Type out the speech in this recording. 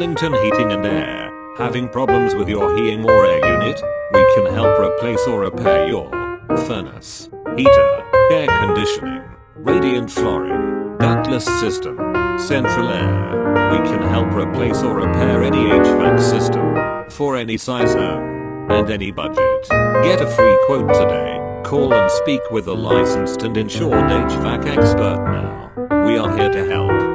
Burlington Heating and Air. Having problems with your heating or air unit? We can help replace or repair your furnace, heater, air conditioning, radiant flooring, ductless system, central air. We can help replace or repair any HVAC system for any size home and any budget. Get a free quote today. Call and speak with a licensed and insured HVAC expert now. We are here to help.